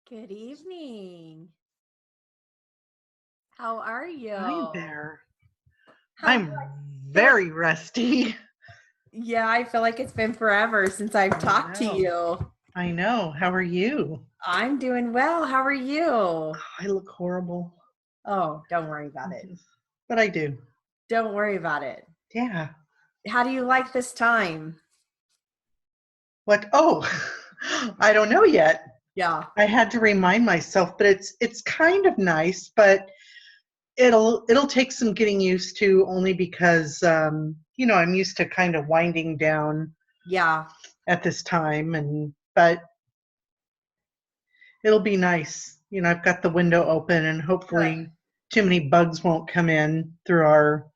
Good evening. How are you? Hi there. How I'm very rusty. Yeah, I feel like it's been forever since I've talked to you. I know. How are you? I'm doing well. How are you? I look horrible. Oh, don't worry about it. But I do. Don't worry about it. Yeah. How do you like this time? What? Oh, I don't know yet. Yeah. I had to remind myself, but it's kind of nice, but it'll take some getting used to only because I'm used to kind of winding down Yeah. at this time but it'll be nice. I've got the window open and Good. hopefully too many bugs won't come in through our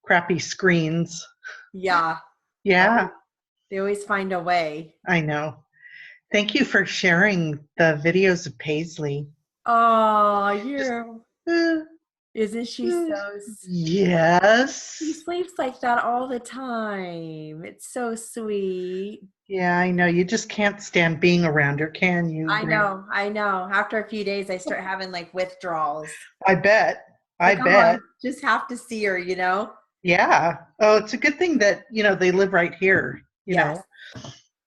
crappy screens. Yeah. Yeah, Oh, they always find a way. I know. Thank you for sharing the videos of Paisley. Oh, Just, you. uh, Isn't she so She yes. sleeps like that all the time. It's so sweet. Yeah, I know. You just can't stand being around her, can you, I Grant? know, I know. After a few days, I start having like withdrawals. I bet. I Like, oh, I bet. just have to see her, you know? Yeah. Oh, it's a good thing that, they live right here, Yes.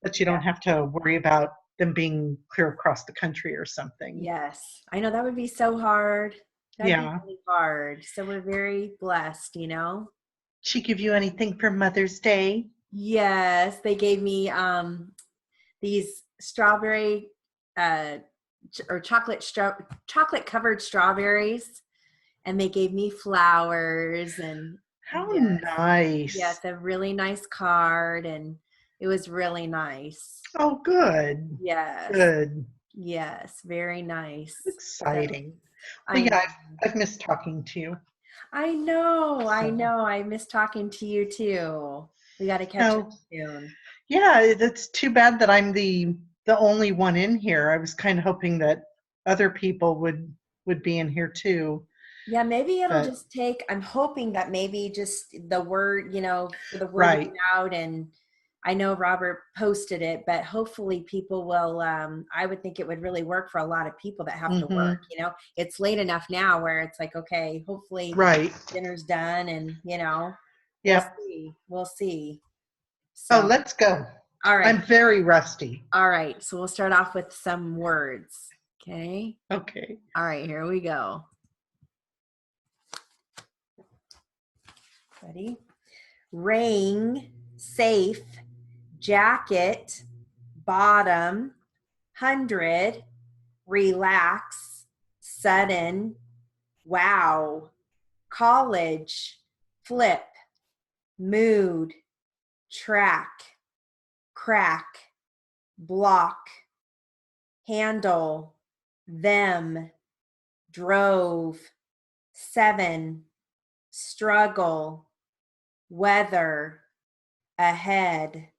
that you Yeah. don't have to worry about them being clear across the country or something. Yes. I know that would be so hard. That'd be Yeah. really hard. So we're very blessed, you know? She give you anything for Mother's Day? Yes. They gave me these strawberry or chocolate covered strawberries, and they gave me flowers, and How yes. Yes, nice. a really nice card, and it was really nice. Oh, good. Yes. Good. Yes, very nice. So Exciting. Well, I yeah, know. I've missed talking to you. I know. I So, know. I miss talking to you too. We got to catch up no, soon. yeah, it's too bad that I'm the only one in here. I was kind of hoping that other people would be in here too, Yeah, maybe it'll but just take, I'm hoping that maybe just the word, for the word to get right. out. And I know Robert posted it, but hopefully people will, I would think it would really work for a lot of people that have to Mm-hmm. work, it's late enough now where it's like, okay, hopefully Right. dinner's done, and, we'll Yep. see. We'll see. Oh, So, let's go. all right. I'm very rusty. All right. So we'll start off with some words. Okay. Okay. All right, here we go. Ready? Ring, safe, jacket, bottom, 100, relax, sudden, wow, college, flip, mood, track, crack, block, handle, them, drove, 7, struggle, weather, ahead,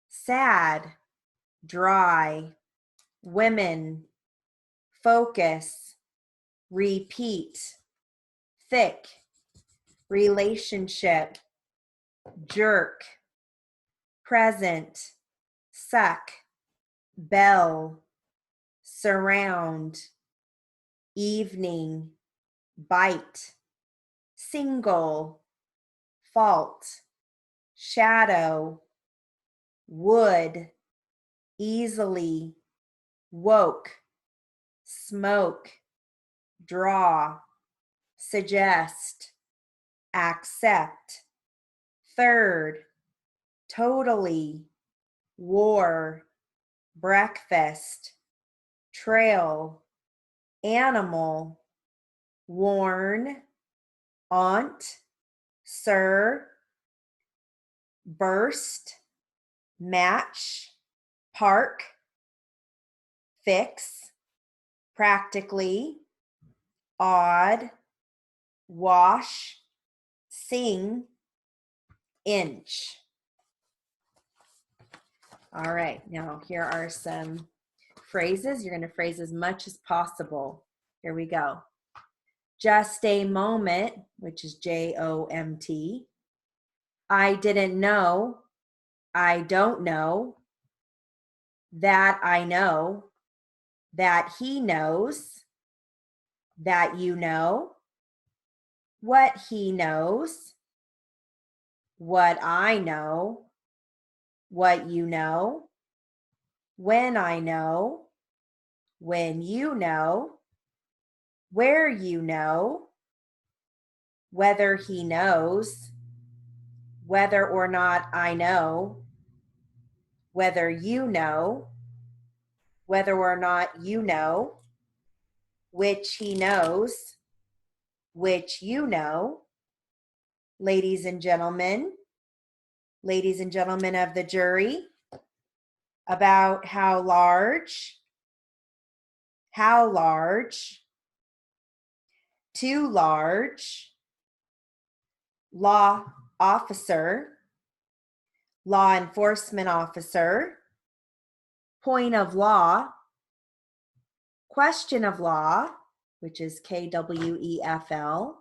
sad, dry, women, focus, repeat, thick, relationship, jerk, present, suck, bell, surround, evening, bite, single, fault, shadow, wood, easily, woke, smoke, draw, suggest, accept, third, totally, war, breakfast, trail, animal, warn, aunt, sir, burst, match, park, fix, practically, odd, wash, sing, inch. All right, now here are some phrases. You're going to phrase as much as possible. Here we go. Just a moment, which is JOMT. I didn't know. I don't know. That I know. that he knows, that you know, what he knows, what I know, what you know, when I know, when you know, where you know, whether he knows, whether or not I know, whether you know, whether or not you know, which he knows, which you know, ladies and gentlemen of the jury, about how large, too large, law officer, law enforcement officer, point of law, question of law, which is KWEFL,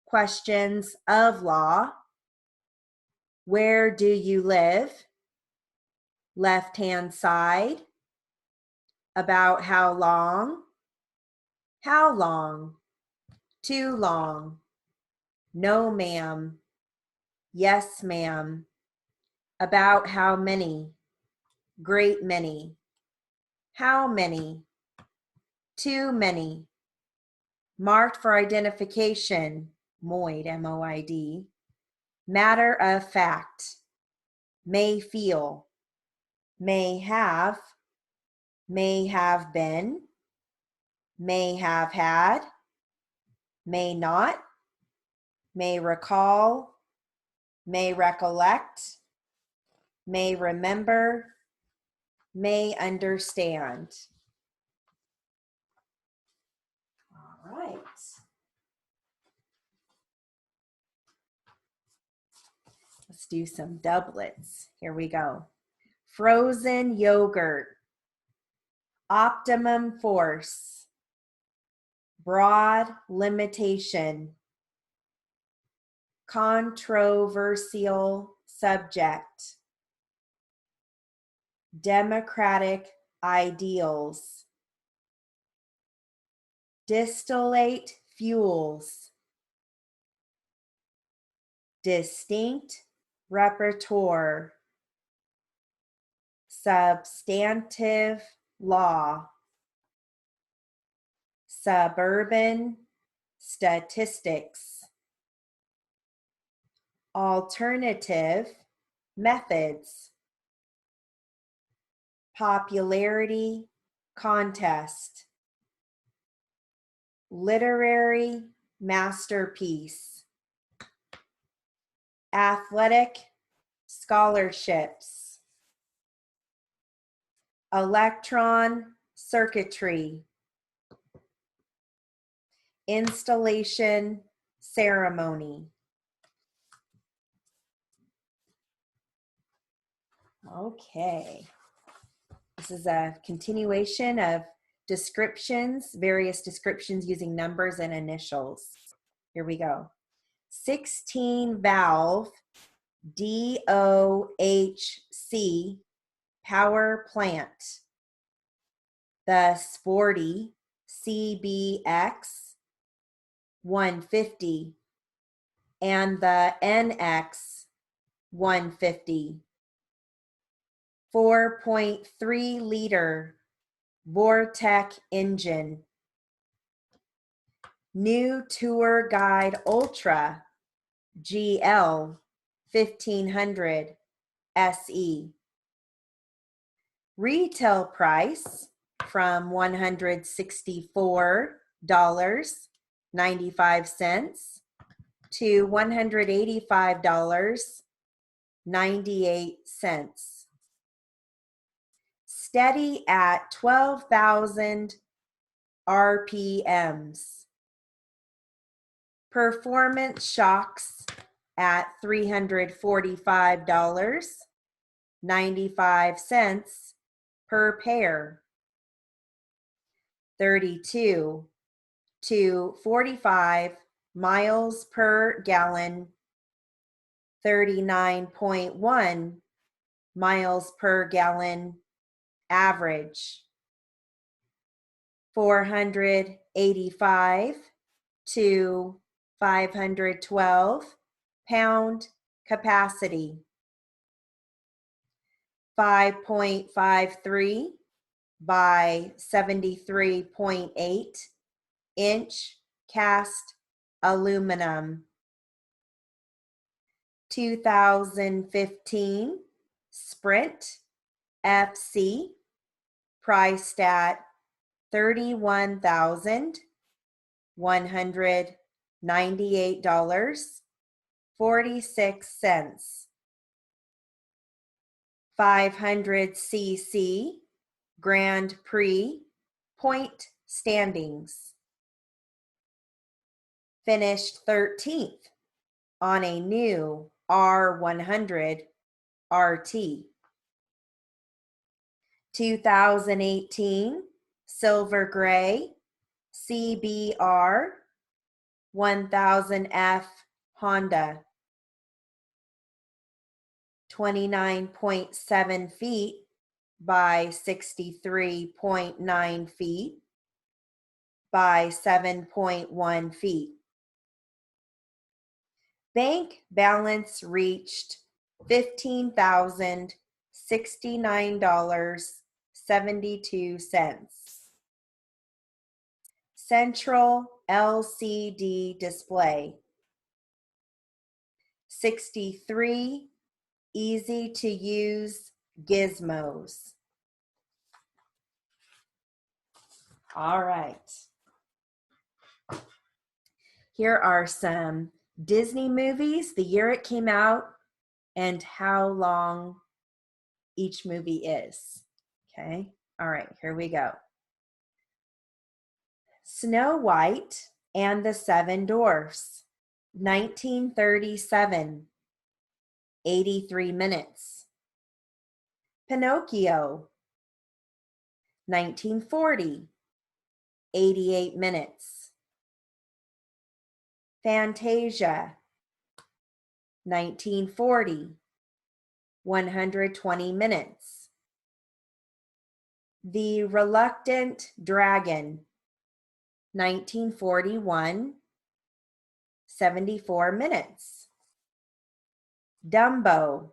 questions of law, where do you live, left-hand side, about how long, too long, no ma'am, yes ma'am, about how many, great many, how many, too many, marked for identification, MOID, M-O-I-D, matter of fact, may feel, may have been, may have had, may not, may recall, may recollect, may remember, may understand. All right. Let's do some doublets. Here we go. Frozen yogurt, optimum force, broad limitation, controversial subject, democratic ideals, distillate fuels, distinct repertoire, substantive law, suburban statistics, alternative methods, popularity contest, literary masterpiece, athletic scholarships, electron circuitry, installation ceremony. Okay. This is a continuation of descriptions, various descriptions using numbers and initials. Here we go. 16 valve DOHC power plant. The Sporty CBX 150 and the NX 150. 4.3 liter Vortec engine. New Tour Guide Ultra GL 1500 SE. Retail price from $164.95 to $185.98. Steady at 12,000 RPMs. Performance shocks at $345.95 per pair. 32 to 45 miles per gallon, 39.1 miles per gallon average. 485 to 512 pound capacity. 5.53 by 73.8 inch cast aluminum. 2015 Sprint FC, priced at $31,198.46. 500cc Grand Prix point standings. Finished 13th on a new R100 RT. 2018 Silver Gray CBR 1000F Honda. 29.7 feet by 63.9 feet by 7.1 feet. Bank balance reached $15,069.72. Central LCD display. 63 easy to use gizmos. All right. Here are some Disney movies, the year it came out, and how long each movie is. Okay. All right, here we go. Snow White and the Seven Dwarfs, 1937, 83 minutes. Pinocchio, 1940, 88 minutes. Fantasia, 1940, 120 minutes. The Reluctant Dragon, 1941, 74 minutes. Dumbo,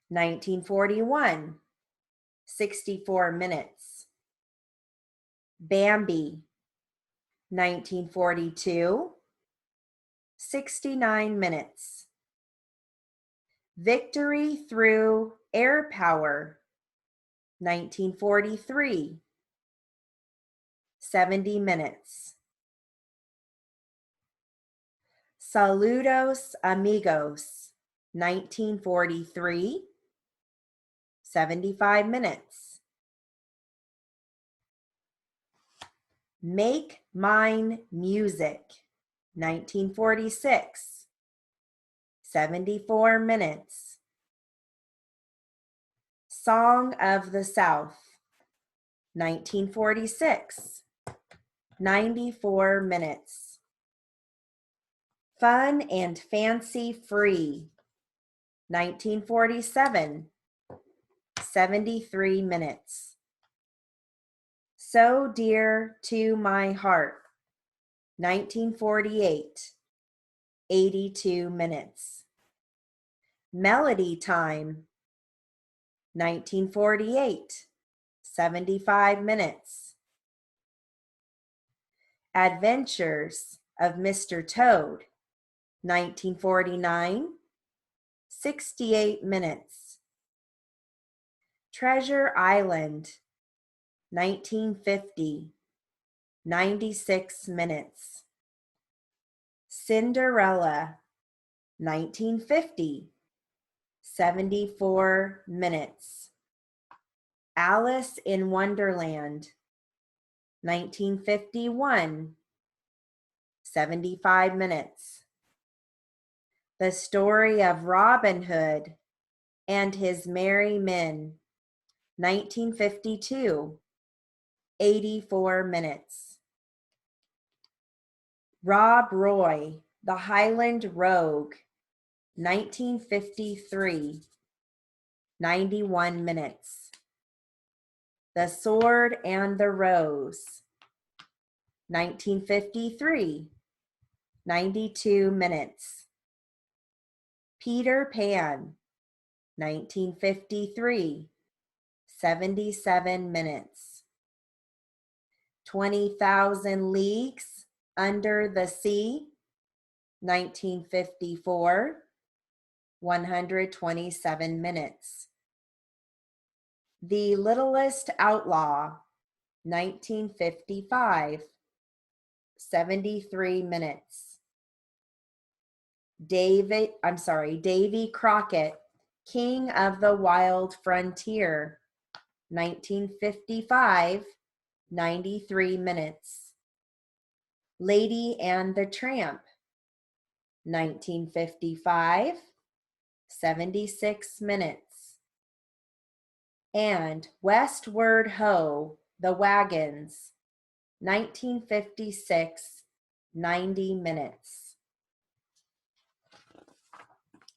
1941, 64 minutes. Bambi, 1942, 69 minutes. Victory Through Air Power, 1943, 70 minutes. Saludos Amigos, 1943, 75 minutes. Make Mine Music, 1946, 74 minutes. Song of the South, 1946, 94 minutes. Fun and Fancy Free, 1947, 73 minutes. So Dear to My Heart, 1948, 82 minutes. Melody Time, 1948, 75 minutes. Adventures of Mr. Toad, 1949, 68 minutes. Treasure Island, 1950, 96 minutes. Cinderella, 1950, 74 minutes. Alice in Wonderland, 1951, 75 minutes. The Story of Robin Hood and His Merry Men, 1952, 84 minutes. Rob Roy, The Highland Rogue, 1953, 91 minutes. The Sword and the Rose, 1953, 92 minutes. Peter Pan, 1953, 77 minutes. 20,000 Leagues Under the Sea, 1954, 127 minutes. The Littlest Outlaw, 1955, 73 minutes. Davy Crockett, King of the Wild Frontier, 1955, 93 minutes. Lady and the Tramp, 1955, 76 minutes. And Westward Ho, The Wagons, 1956, 90 minutes.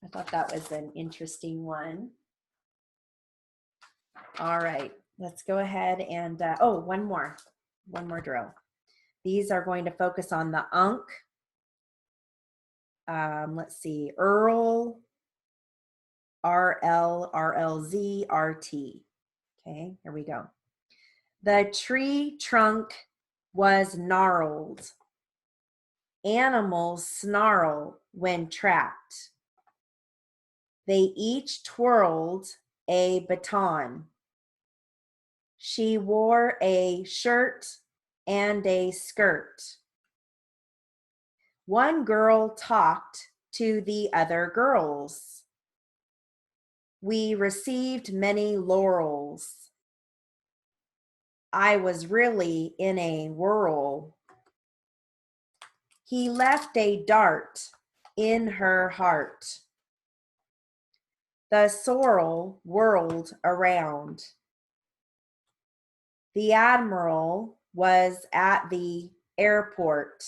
I thought that was an interesting one. All right, let's go ahead and, one more drill. These are going to focus on the Unk. Let's see, Earl, RL, RLZ, RT. Okay, here we go. The tree trunk was gnarled. Animals snarl when trapped. They each twirled a baton. She wore a shirt and a skirt. One girl talked to the other girls. We received many laurels. I was really in a whirl. He left a dart in her heart. The sorrel whirled around. The admiral was at the airport.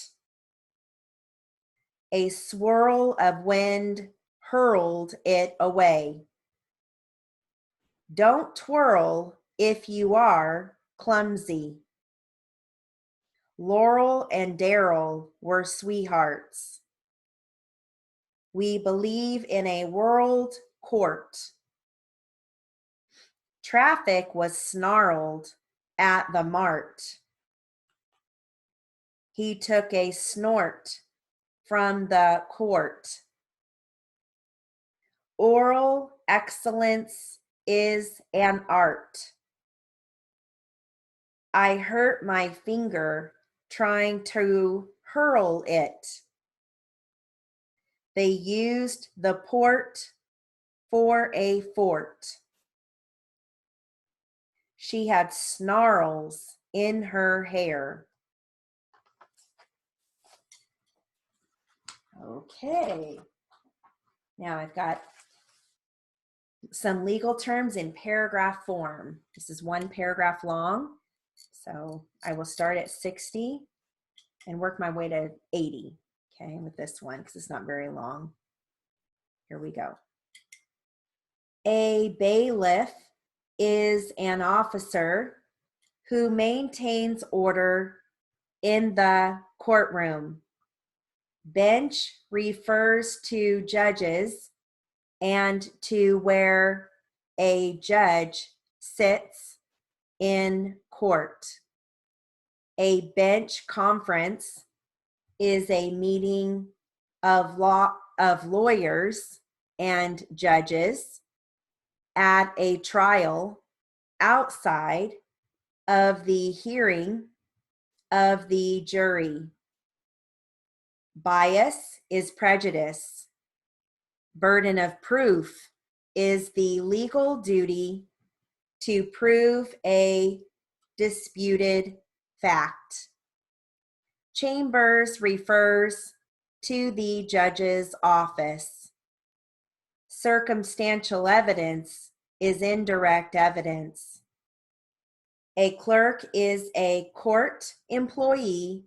A swirl of wind hurled it away. Don't twirl if you are clumsy. Laurel and Daryl were sweethearts. We believe in a world court. Traffic was snarled at the mart. He took a snort from the court. Oral excellence is an art. I hurt my finger trying to hurl it. They used the port for a fort. She had snarls in her hair. Okay, now I've got some legal terms in paragraph form. This is one paragraph long, so I will start at 60 and work my way to 80, okay, with this one because it's not very long. Here we go. A bailiff is an officer who maintains order in the courtroom. Bench refers to judges and to where a judge sits in court. A bench conference is a meeting of lawyers and judges at a trial outside of the hearing of the jury. Bias is prejudice. Burden of proof is the legal duty to prove a disputed fact. Chambers refers to the judge's office. Circumstantial evidence is indirect evidence. A clerk is a court employee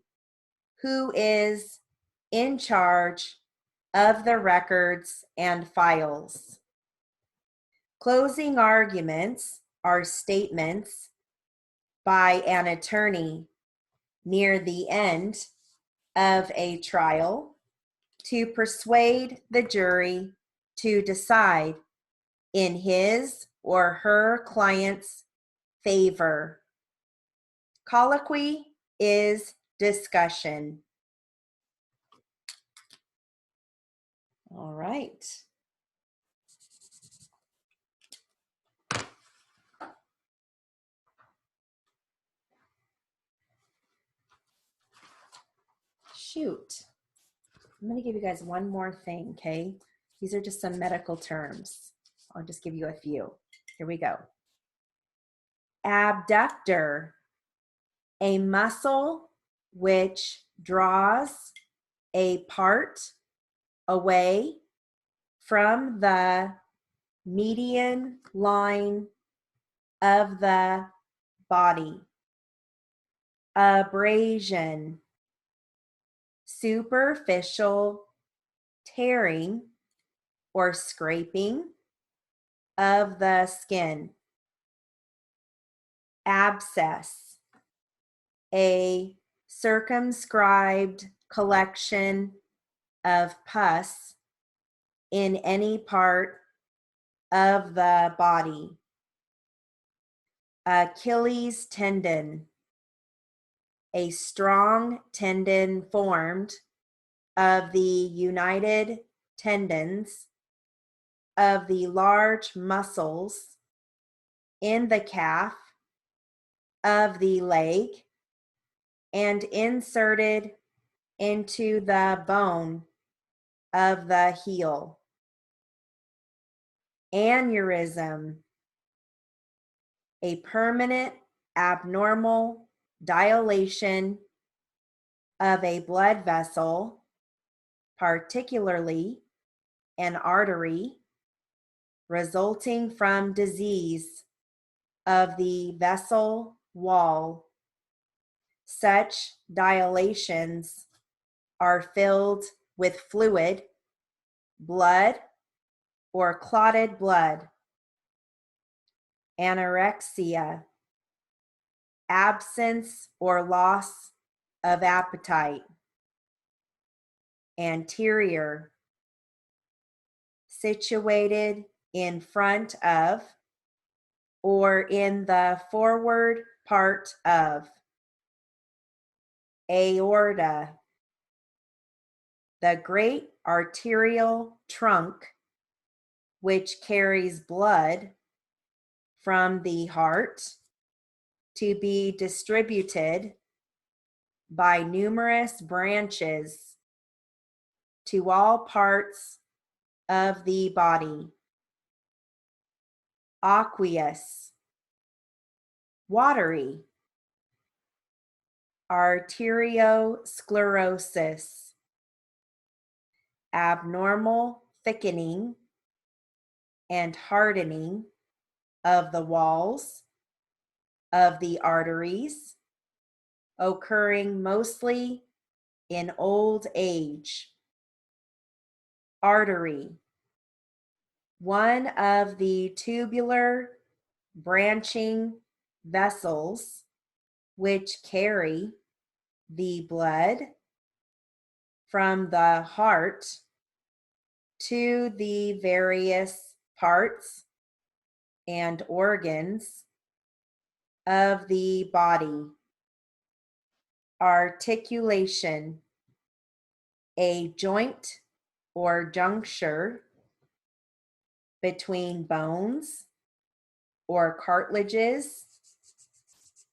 who is in charge of the records and files. Closing arguments are statements by an attorney near the end of a trial to persuade the jury to decide in his or her client's favor. Colloquy is discussion. All right. Shoot. I'm going to give you guys one more thing, okay? These are just some medical terms. I'll just give you a few. Here we go. Abductor, a muscle which draws a part away from the median line of the body. Abrasion, superficial tearing or scraping of the skin. Abscess, a circumscribed collection of pus in any part of the body. Achilles tendon, a strong tendon formed of the united tendons of the large muscles in the calf of the leg and inserted into the bone of the heel. Aneurysm, a permanent abnormal dilation of a blood vessel, particularly an artery, resulting from disease of the vessel wall. Such dilations are filled with fluid, blood, or clotted blood. Anorexia, absence or loss of appetite. Anterior, situated in front of or in the forward part of. Aorta, the great arterial trunk which carries blood from the heart to be distributed by numerous branches to all parts of the body. Aqueous, watery. Arteriosclerosis, abnormal thickening and hardening of the walls of the arteries, occurring mostly in old age. Artery, one of the tubular branching vessels which carry the blood from the heart to the various parts and organs of the body. Articulation, a joint or juncture between bones or cartilages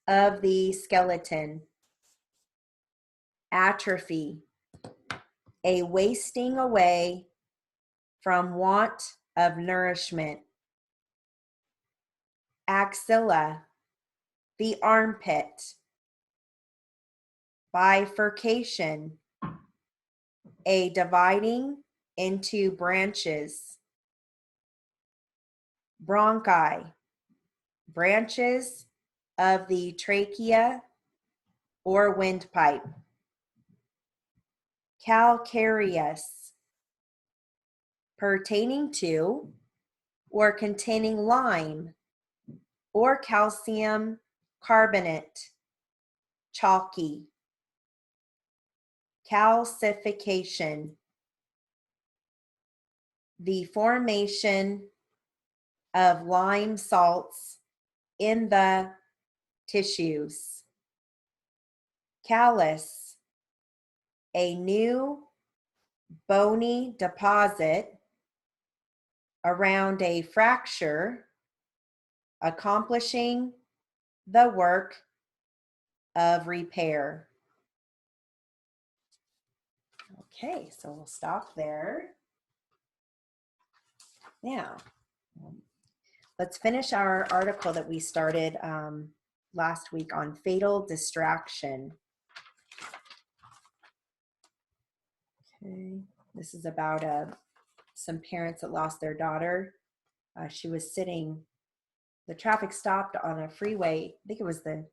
of the skeleton. Atrophy, a wasting away from want of nourishment. Axilla, the armpit. Bifurcation, a dividing into branches. Bronchi, branches of the trachea or windpipe. Calcareous, pertaining to or containing lime or calcium carbonate, chalky. Calcification, the formation of lime salts in the tissues. Callus, a new bony deposit around a fracture, accomplishing the work of repair. Okay, so we'll stop there. Now, let's finish our article that we started last week on fatal distraction. Okay, this is about some parents that lost their daughter. She was sitting, the traffic stopped on a freeway, I think it was the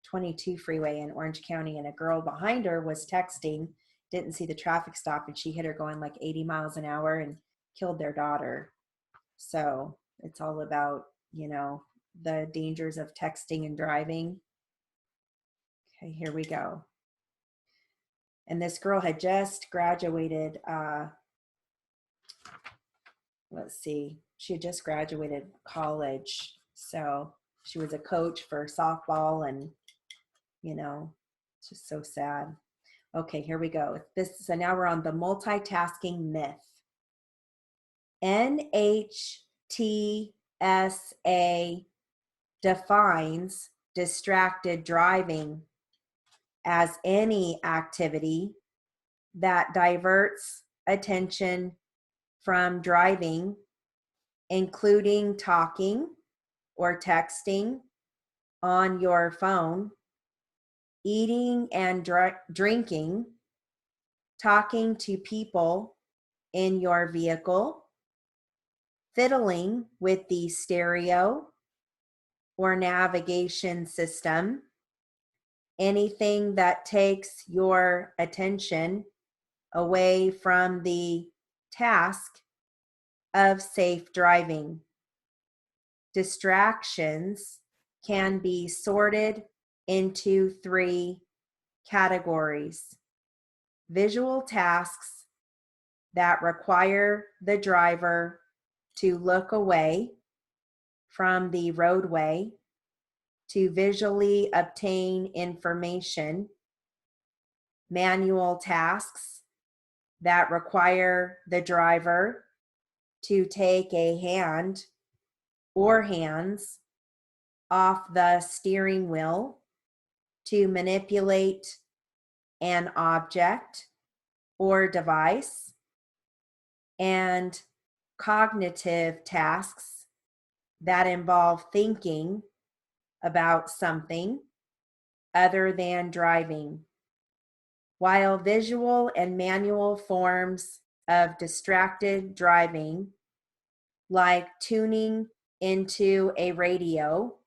22 freeway in Orange County, and a girl behind her was texting, didn't see the traffic stop, and she hit her going like 80 miles an hour and killed their daughter. So it's all about, you know, the dangers of texting and driving. Okay, here we go. And this girl had just graduated, let's see, she had just graduated college. So she was a coach for softball, and, you know, it's just so sad. Okay, here we go. So now we're on the multitasking myth. NHTSA defines distracted driving as any activity that diverts attention from driving, including talking or texting on your phone, eating and drinking, talking to people in your vehicle, fiddling with the stereo or navigation system, anything that takes your attention away from the task of safe driving. Distractions can be sorted into 3 categories: visual tasks that require the driver to look away from the roadway to visually obtain information, manual tasks that require the driver to take a hand or hands off the steering wheel to manipulate an object or device, and cognitive tasks that involve thinking about something other than driving. While visual and manual forms of distracted driving, like tuning into a radio,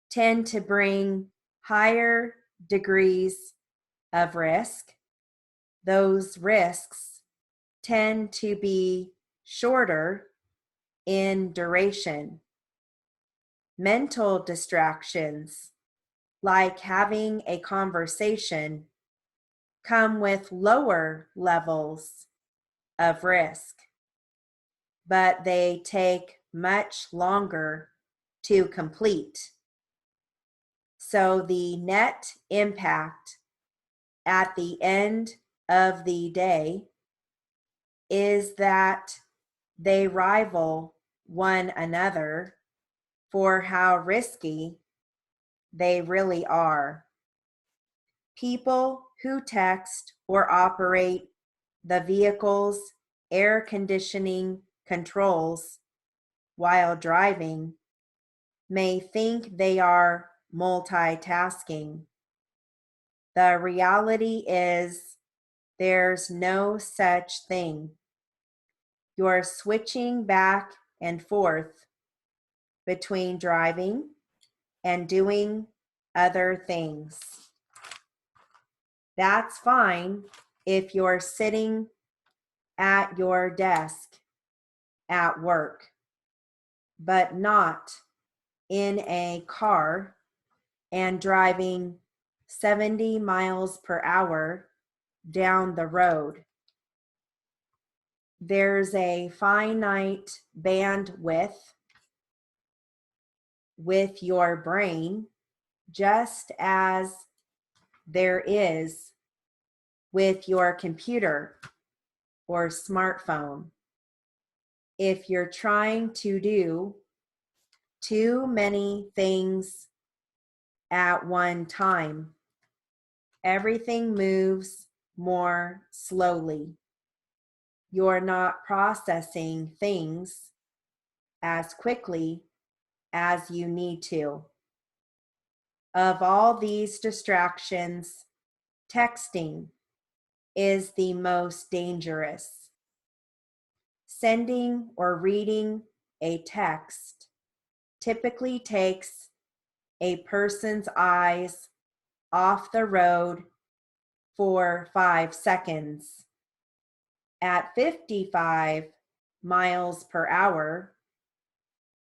tend to bring higher degrees of risk, those risks tend to be shorter in duration. Mental distractions, like having a conversation, come with lower levels of risk, but they take much longer to complete. So the net impact at the end of the day is that they rival one another for how risky they really are. People who text or operate the vehicle's air conditioning controls while driving may think they are multitasking. The reality is there's no such thing. You're switching back and forth between driving and doing other things. That's fine if you're sitting at your desk at work, but not in a car and driving 70 miles per hour down the road. There's a finite bandwidth with your brain, just as there is with your computer or smartphone. If you're trying to do too many things at one time, everything moves more slowly. You're not processing things as quickly as you need to. Of all these distractions, texting is the most dangerous. Sending or reading a text typically takes a person's eyes off the road for 5 seconds. At 55 miles per hour,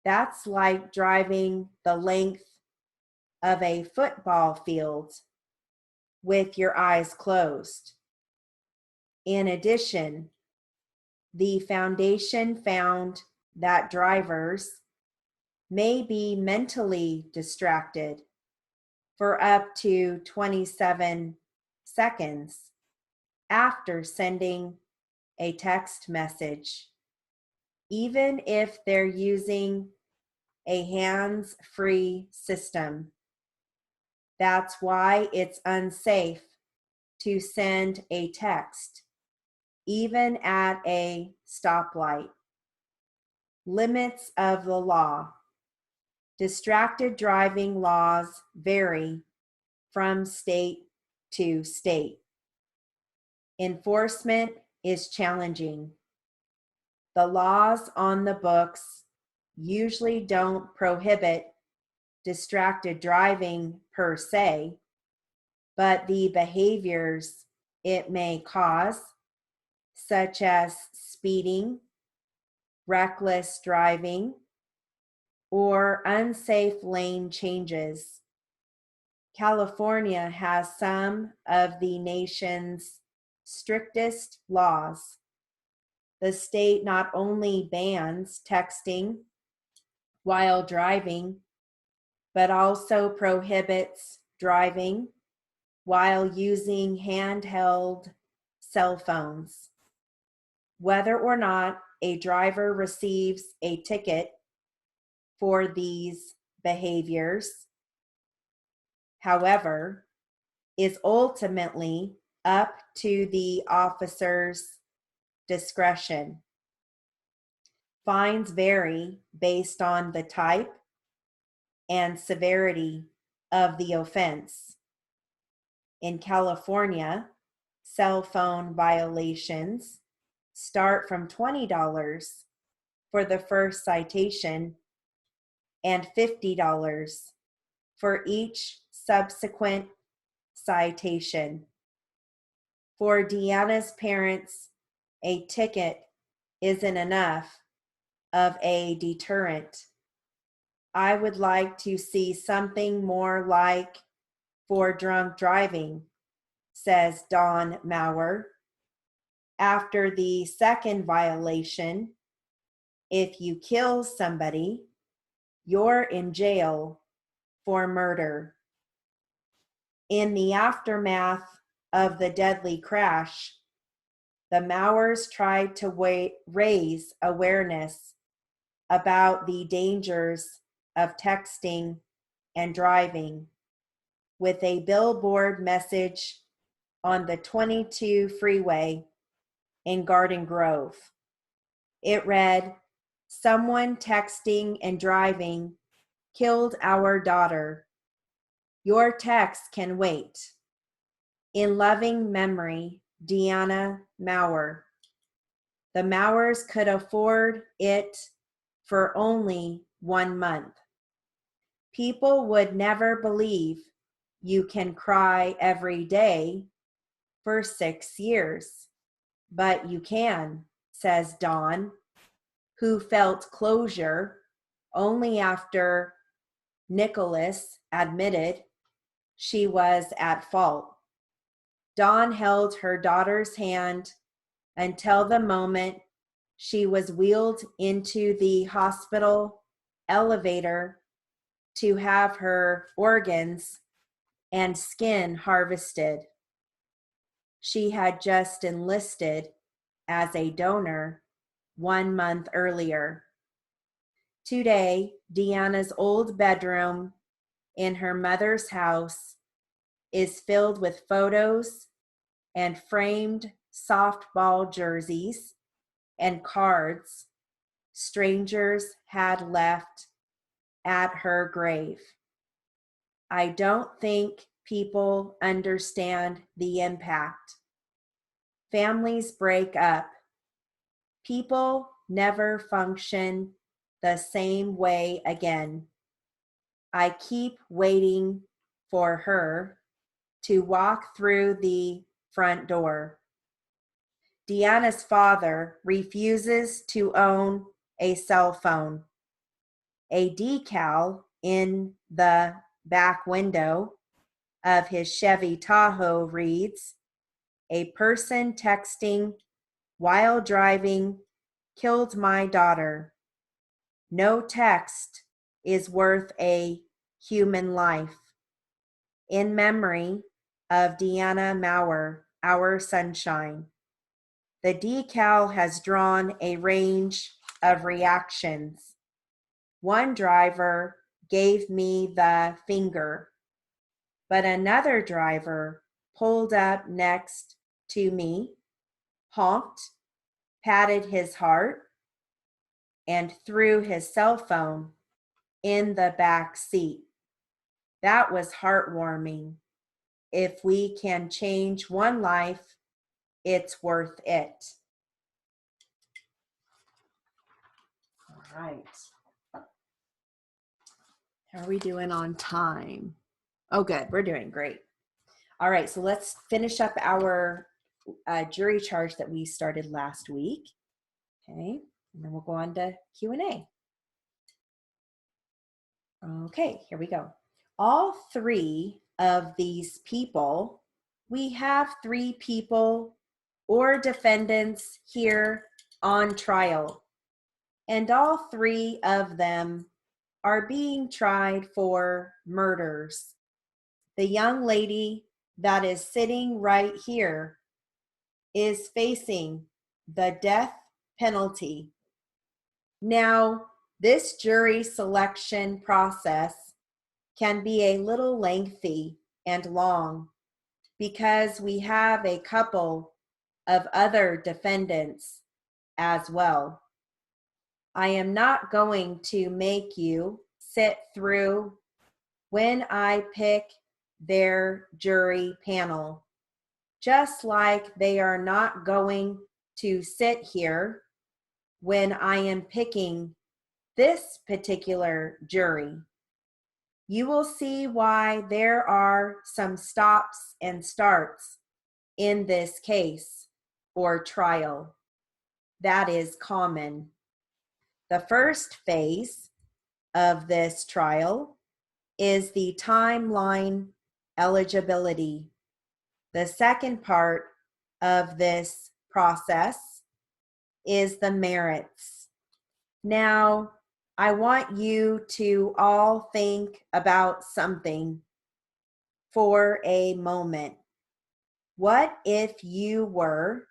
that's like driving the length of a football field with your eyes closed. In addition, the foundation found that drivers may be mentally distracted for up to 27 seconds after sending a text message, even if they're using a hands-free system. That's why it's unsafe to send a text, even at a stoplight. Limits of the law. Distracted driving laws vary from state to state. Enforcement is challenging. The laws on the books usually don't prohibit distracted driving per se, but the behaviors it may cause, such as speeding, reckless driving, or unsafe lane changes. California has some of the nation's strictest laws. The state not only bans texting while driving, but also prohibits driving while using handheld cell phones. Whether or not a driver receives a ticket for these behaviors, however, is ultimately up to the officer's discretion. Fines vary based on the type and severity of the offense. In California, cell phone violations start from $20 for the first citation and $50 for each subsequent citation. For Deanna's parents, a ticket isn't enough of a deterrent. I would like to see something more like for drunk driving, says Don Maurer. After the second violation, if you kill somebody, you're in jail for murder. In the aftermath of the deadly crash, the Maurers tried to raise awareness about the dangers of texting and driving with a billboard message on the 22 freeway in Garden Grove. It read, "Someone texting and driving killed our daughter. Your text can wait. In loving memory, Deanna Maurer." The Maurers could afford it for only 1 month. People would never believe you can cry every day for 6 years, but you can, says Dawn, who felt closure only after Nicholas admitted she was at fault. Dawn held her daughter's hand until the moment she was wheeled into the hospital elevator to have her organs and skin harvested. She had just enlisted as a donor 1 month earlier. Today, Deanna's old bedroom in her mother's house is filled with photos and framed softball jerseys and cards strangers had left at her grave. I don't think people understand the impact. Families break up. People never function the same way again. I keep waiting for her to walk through the front door. Deanna's father refuses to own a cell phone. A decal in the back window of his Chevy Tahoe reads, "A person texting while driving killed my daughter. No text is worth a human life. In memory of Deanna Maurer, our sunshine." The decal has drawn a range of reactions. One driver gave me the finger, but another driver pulled up next to me, honked, patted his heart, and threw his cell phone in the back seat. That was heartwarming. If we can change one life, it's worth it. All right. How are we doing on time? Oh, good. We're doing great. All right. So let's finish up our jury charge that we started last week. Okay. And then we'll go on to Q&A. Okay. Here we go. All three of these people, we have 3 people or defendants here on trial. And all 3 of them are being tried for murders. The young lady that is sitting right here is facing the death penalty. Now, this jury selection process can be a little lengthy and long because we have a couple of other defendants as well. I am not going to make you sit through when I pick their jury panel, just like they are not going to sit here when I am picking this particular jury. You will see why there are some stops and starts in this case or trial. That is common. The first phase of this trial is the timeline eligibility. The second part of this process is the merits. Now, I want you to all think about something for a moment. What if you were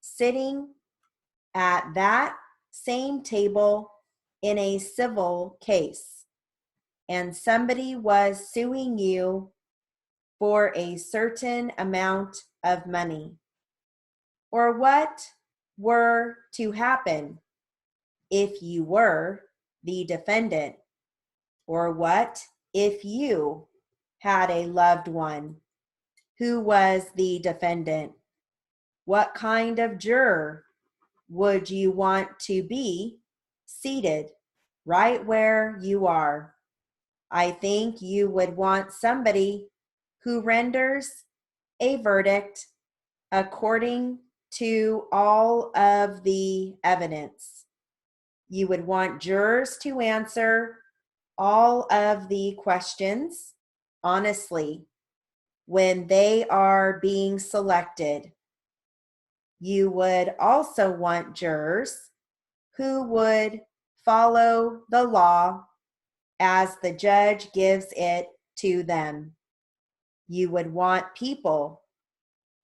sitting at that same table in a civil case and somebody was suing you for a certain amount of money? Or what were to happen if you were the defendant? Or what if you had a loved one who was the defendant? What kind of juror would you want to be seated right where you are? I think you would want somebody who renders a verdict according to all of the evidence. You would want jurors to answer all of the questions honestly when they are being selected. You would also want jurors who would follow the law as the judge gives it to them. You would want people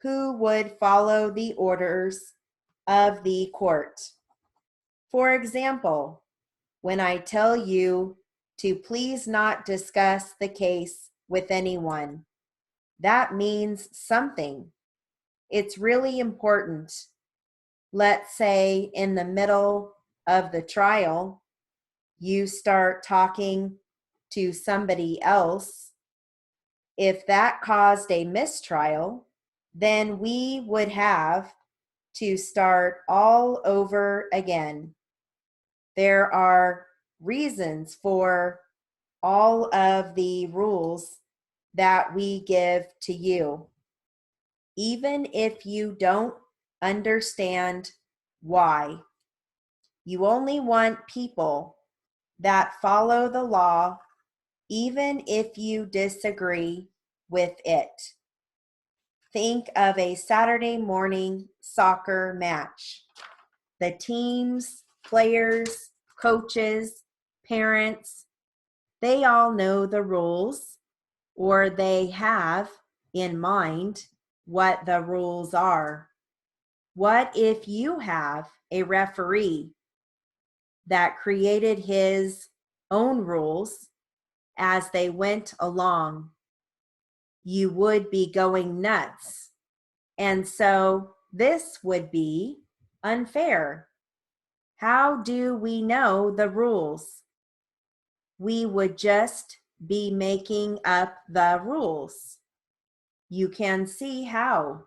who would follow the orders of the court. For example, when I tell you to please not discuss the case with anyone, that means something. It's really important. Let's say in the middle of the trial, you start talking to somebody else. If that caused a mistrial, then we would have to start all over again. There are reasons for all of the rules that we give to you. Even if you don't understand why, you only want people that follow the law, even if you disagree with it. Think of a Saturday morning soccer match. The teams, players, coaches, parents, they all know the rules, or they have in mind what the rules are. What if you have a referee that created his own rules as they went along? You would be going nuts. And so this would be unfair. How do we know the rules? We would just be making up the rules. You can see how,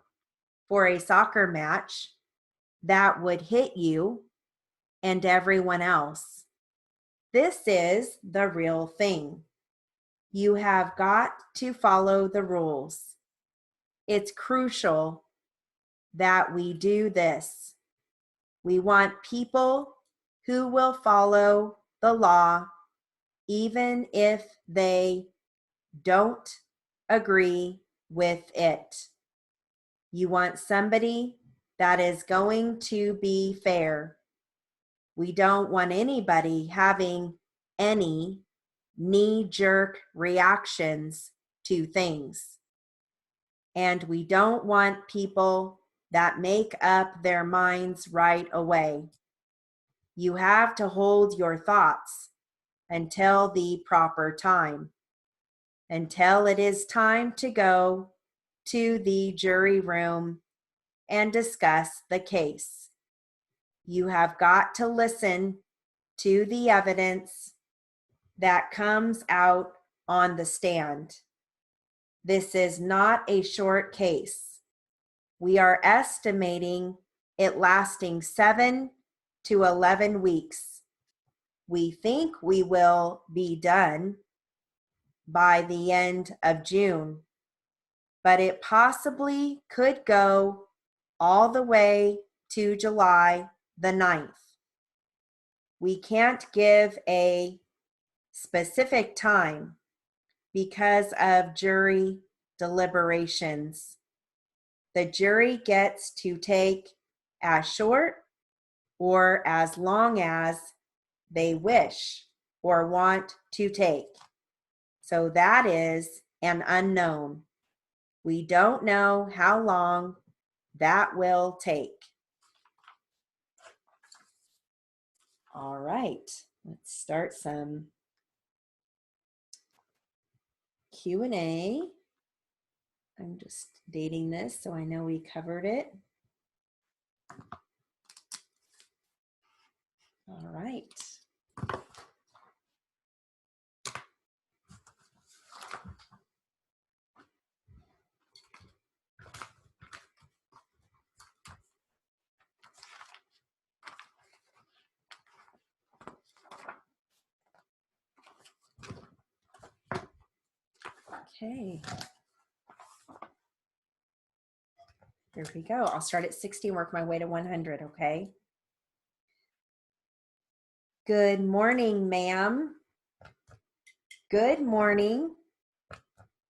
for a soccer match, that would hit you and everyone else. This is the real thing. You have got to follow the rules. It's crucial that we do this. We want people who will follow the law, even if they don't agree with it. You want somebody that is going to be fair. We don't want anybody having any knee-jerk reactions to things. And we don't want people that make up their minds right away. You have to hold your thoughts until the proper time, until it is time to go to the jury room and discuss the case. You have got to listen to the evidence that comes out on the stand. This is not a short case. We are estimating it lasting 7 to 11 weeks. We think we will be done by the end of June, but it possibly could go all the way to July the 9th. We can't give a specific time because of jury deliberations. The jury gets to take as short or as long as they wish or want to take. So that is an unknown. We don't know how long that will take. All right, let's start some Q&A. I'm just dating this so I know we covered it. All right. Okay. There we go. I'll start at 60 and work my way to 100, okay? Good morning, ma'am. Good morning.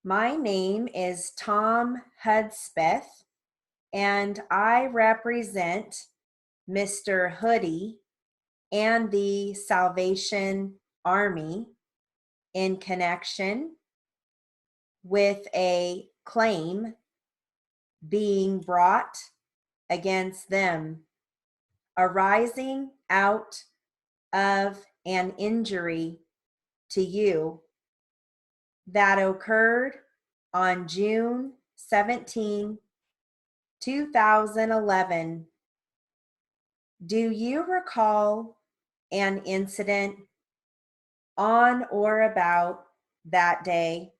My name is Tom Hudspeth, and I represent Mr. Hoodie and the Salvation Army in connection with a claim being brought against them arising out of an injury to you that occurred on June 17, 2011. Do you recall an incident on or about that day?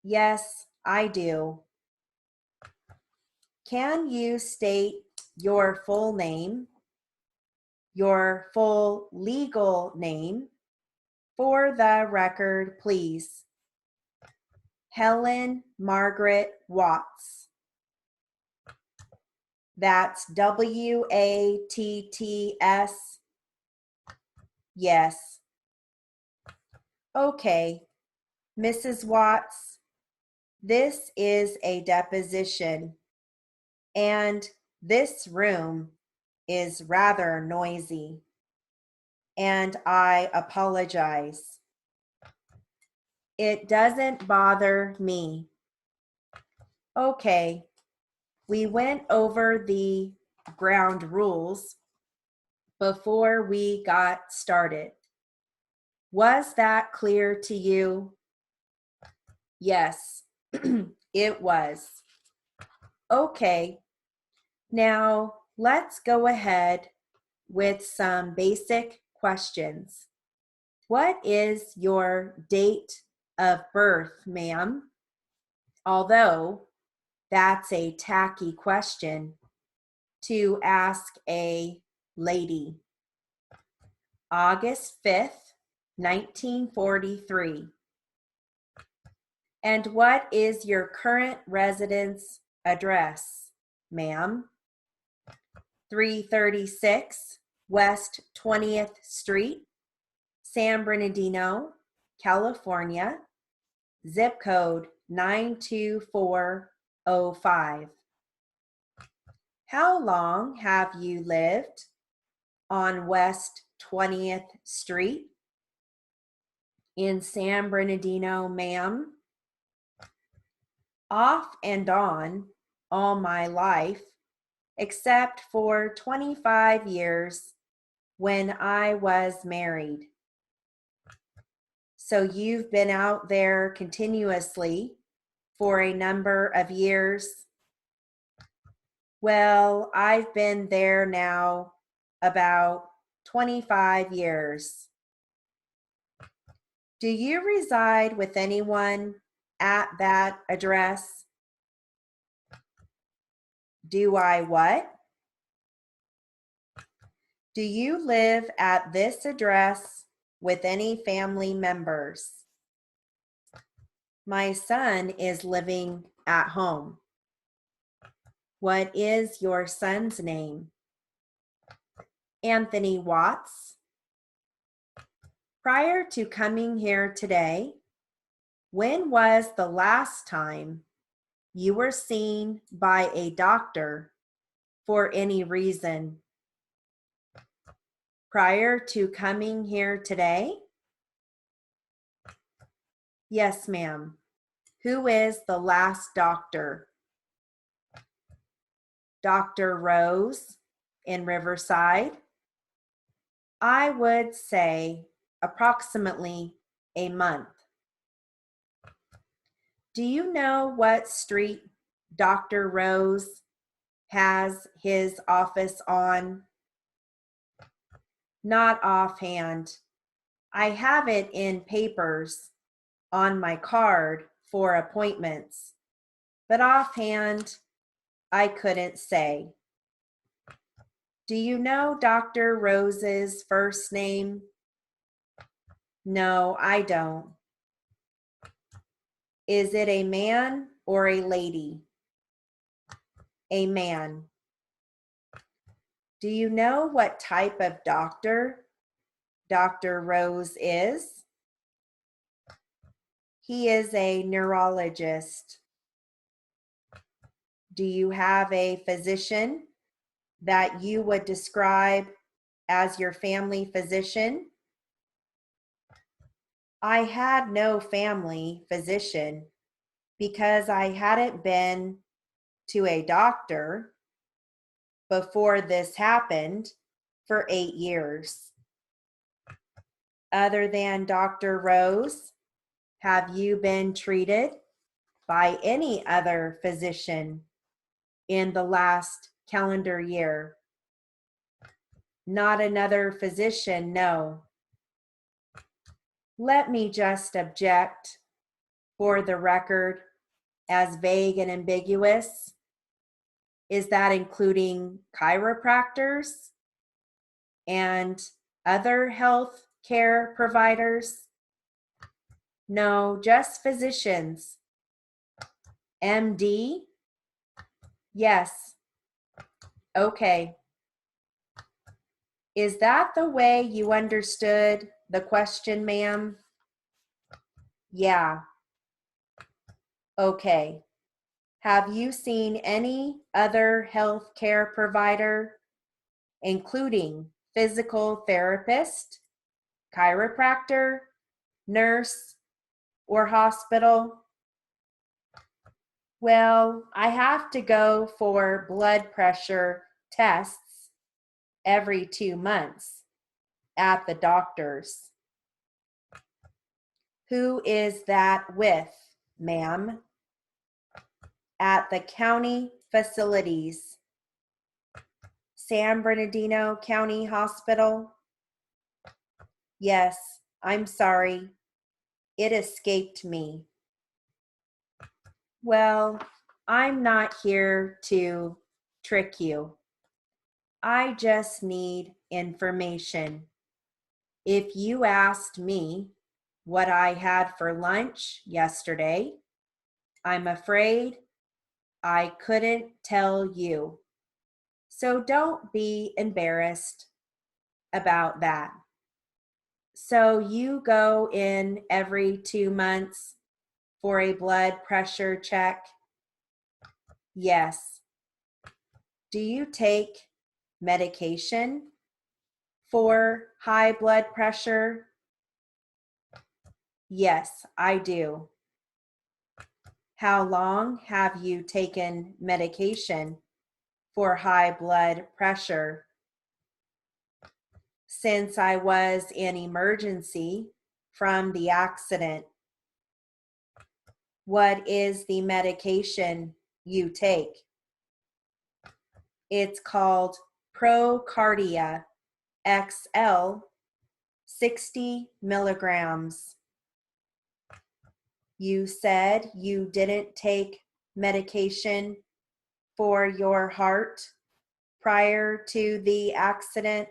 Yes, I do. Can you state your full name, your full legal name, for the record, please? Helen Margaret Watts. That's Watts. Yes. Okay, Mrs. Watts, this is a deposition, and this room is rather noisy, and I apologize. It doesn't bother me. Okay, we went over the ground rules before we got started. Was that clear to you? Yes, it was. Okay, now let's go ahead with some basic questions. What is your date of birth, ma'am? Although that's a tacky question to ask a lady. August 5th, 1943. And what is your current residence address, ma'am? 336 West 20th Street, San Bernardino, California, zip code 92405. How long have you lived on West 20th Street in San Bernardino, ma'am? Off and on all my life, except for 25 years when I was married. So you've been out there continuously for a number of years? Well, I've been there now about 25 years. Do you reside with anyone at that address? Do I what? Do you live at this address with any family members? My son is living at home. What is your son's name? Anthony Watts. Prior to coming here today, when was the last time you were seen by a doctor for any reason? Prior to coming here today? Yes, ma'am. Who is the last doctor? Dr. Rose in Riverside? I would say approximately a month. Do you know what street Dr. Rose has his office on? Not offhand. I have it in papers on my card for appointments, but offhand, I couldn't say. Do you know Dr. Rose's first name? No, I don't. Is it a man or a lady? A man. Do you know what type of doctor Dr. Rose is? He is a neurologist. Do you have a physician that you would describe as your family physician? I had no family physician because I hadn't been to a doctor before this happened for 8 years. Other than Dr. Rose, have you been treated by any other physician in the last calendar year? Not another physician, no. Let me just object for the record as vague and ambiguous. Is that including chiropractors and other health care providers? No, just physicians. MD? Yes. Okay. Is that the way you understood the question, ma'am? Yeah. Okay. Have you seen any other health care provider, including physical therapist, chiropractor, nurse, or hospital? Well, I have to go for blood pressure tests every 2 months at the doctor's. Who is that with, ma'am? At the county facilities. San Bernardino County Hospital? Yes, I'm sorry. It escaped me. Well, I'm not here to trick you. I just need information. If you asked me what I had for lunch yesterday, I'm afraid I couldn't tell you. So don't be embarrassed about that. So you go in every 2 months for a blood pressure check? Yes. Do you take medication for high blood pressure? Yes, I do. How long have you taken medication for high blood pressure? Since I was in emergency from the accident. What is the medication you take? It's called Procardia XL, 60 milligrams. You said you didn't take medication for your heart prior to the accident?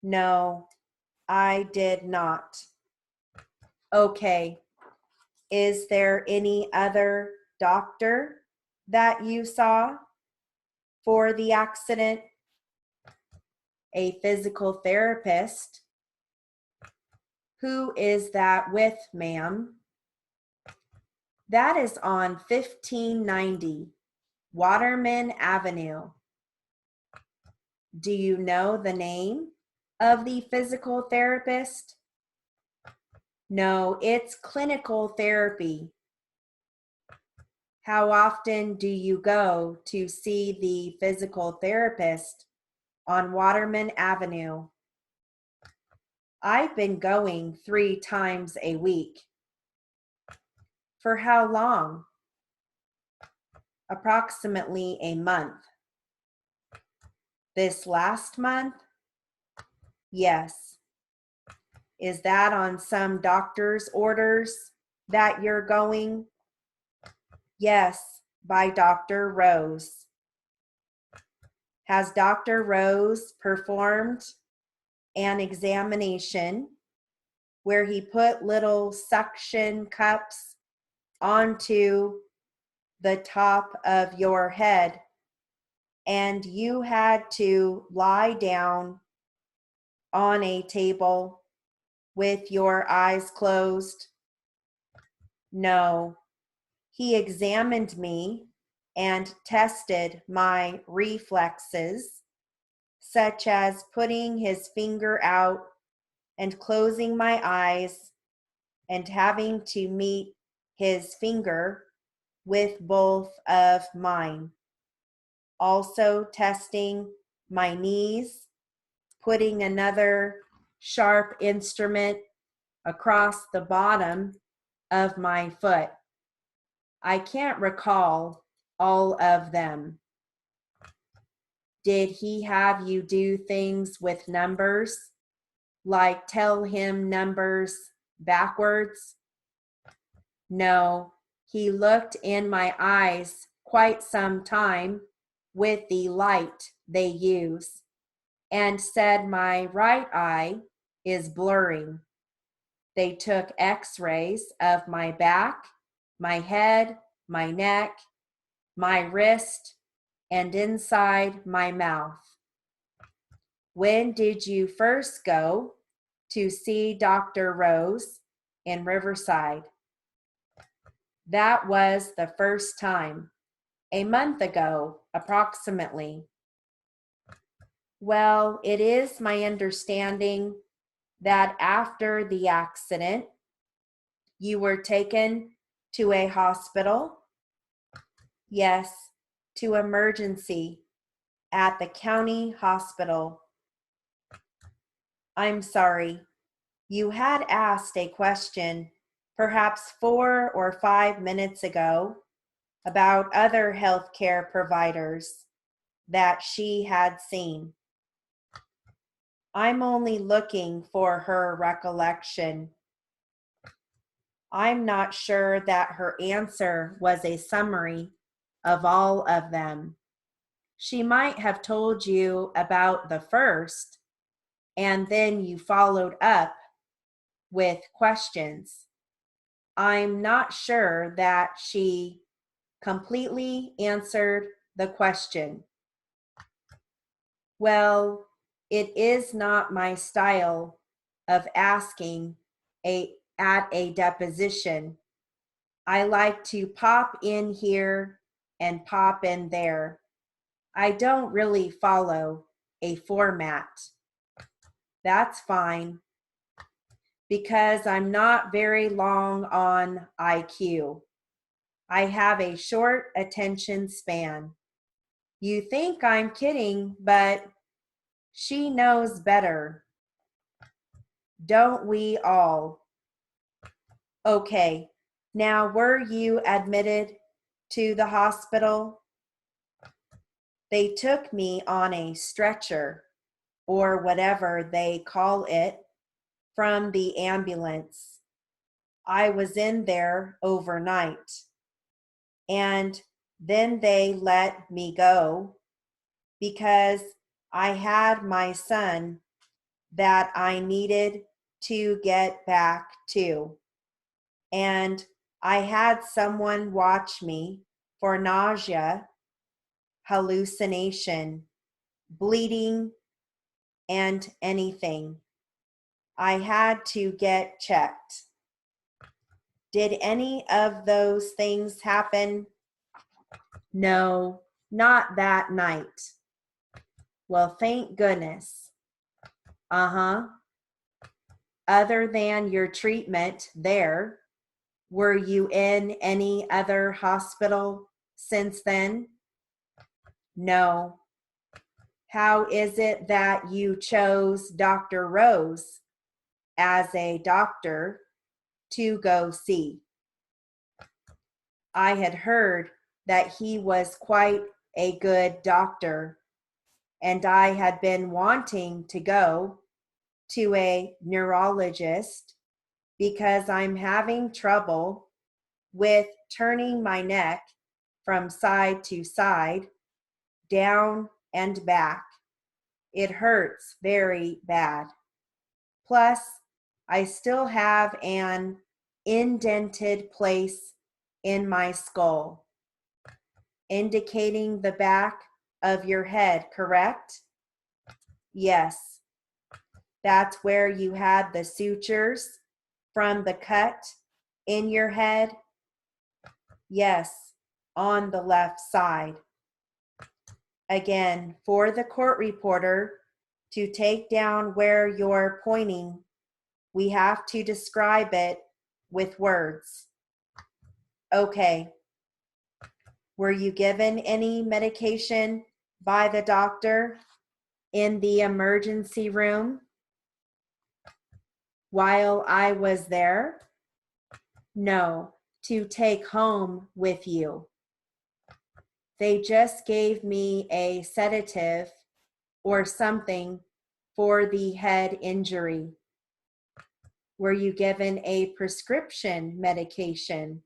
No, I did not. Okay. Is there any other doctor that you saw for the accident? A physical therapist. Who is that with, ma'am? That is on 1590 Waterman Avenue. Do you know the name of the physical therapist? No, it's clinical therapy. How often do you go to see the physical therapist on Waterman Avenue? I've been going 3 times a week. For how long? Approximately a month. This last month? Yes. Is that on some doctor's orders that you're going? Yes, by Dr. Rose. Has Dr. Rose performed an examination where he put little suction cups onto the top of your head and you had to lie down on a table with your eyes closed No. He examined me and tested my reflexes, such as putting his finger out and closing my eyes and having to meet his finger with both of mine. Also testing my knees, putting another sharp instrument across the bottom of my foot. I can't recall all of them. Did he have you do things with numbers, like tell him numbers backwards? No, he looked in my eyes quite some time with the light they use and said my right eye is blurring. They took x-rays of my back, my head, my neck, my wrist, and inside my mouth. When did you first go to see Dr. Rose in Riverside? That was the first time, a month ago, approximately. Well, it is my understanding that after the accident, you were taken to a hospital. Yes, to emergency at the county hospital. I'm sorry. You had asked a question perhaps 4 or 5 minutes ago about other healthcare providers that she had seen. I'm only looking for her recollection. I'm not sure that her answer was a summary of all of them. She might have told you about the first, and then you followed up with questions. I'm not sure that she completely answered the question. Well, it is not my style of asking at a deposition. I like to pop in here and pop in there. I don't really follow a format. That's fine, because I'm not very long on IQ. I have a short attention span. You think I'm kidding, but she knows better. Don't we all? Okay, now were you admitted to the hospital? They took me on a stretcher, or whatever they call it, from the ambulance. I was in there overnight. And then they let me go because I had my son that I needed to get back to. And I had someone watch me for nausea, hallucination, bleeding, and anything. I had to get checked. Did any of those things happen? No, not that night. Well, thank goodness. Uh-huh. Other than your treatment there, were you in any other hospital since then? No. How is it that you chose Dr. Rose as a doctor to go see? I had heard that he was quite a good doctor, and I had been wanting to go to a neurologist because I'm having trouble with turning my neck from side to side, down and back. It hurts very bad. Plus, I still have an indented place in my skull, indicating the back of your head, correct? Yes, that's where you had the sutures from the cut in your head? Yes, on the left side. Again, for the court reporter to take down where you're pointing, we have to describe it with words. Okay. Were you given any medication by the doctor in the emergency room while I was there? No, to take home with you. They just gave me a sedative or something for the head injury. Were you given a prescription medication?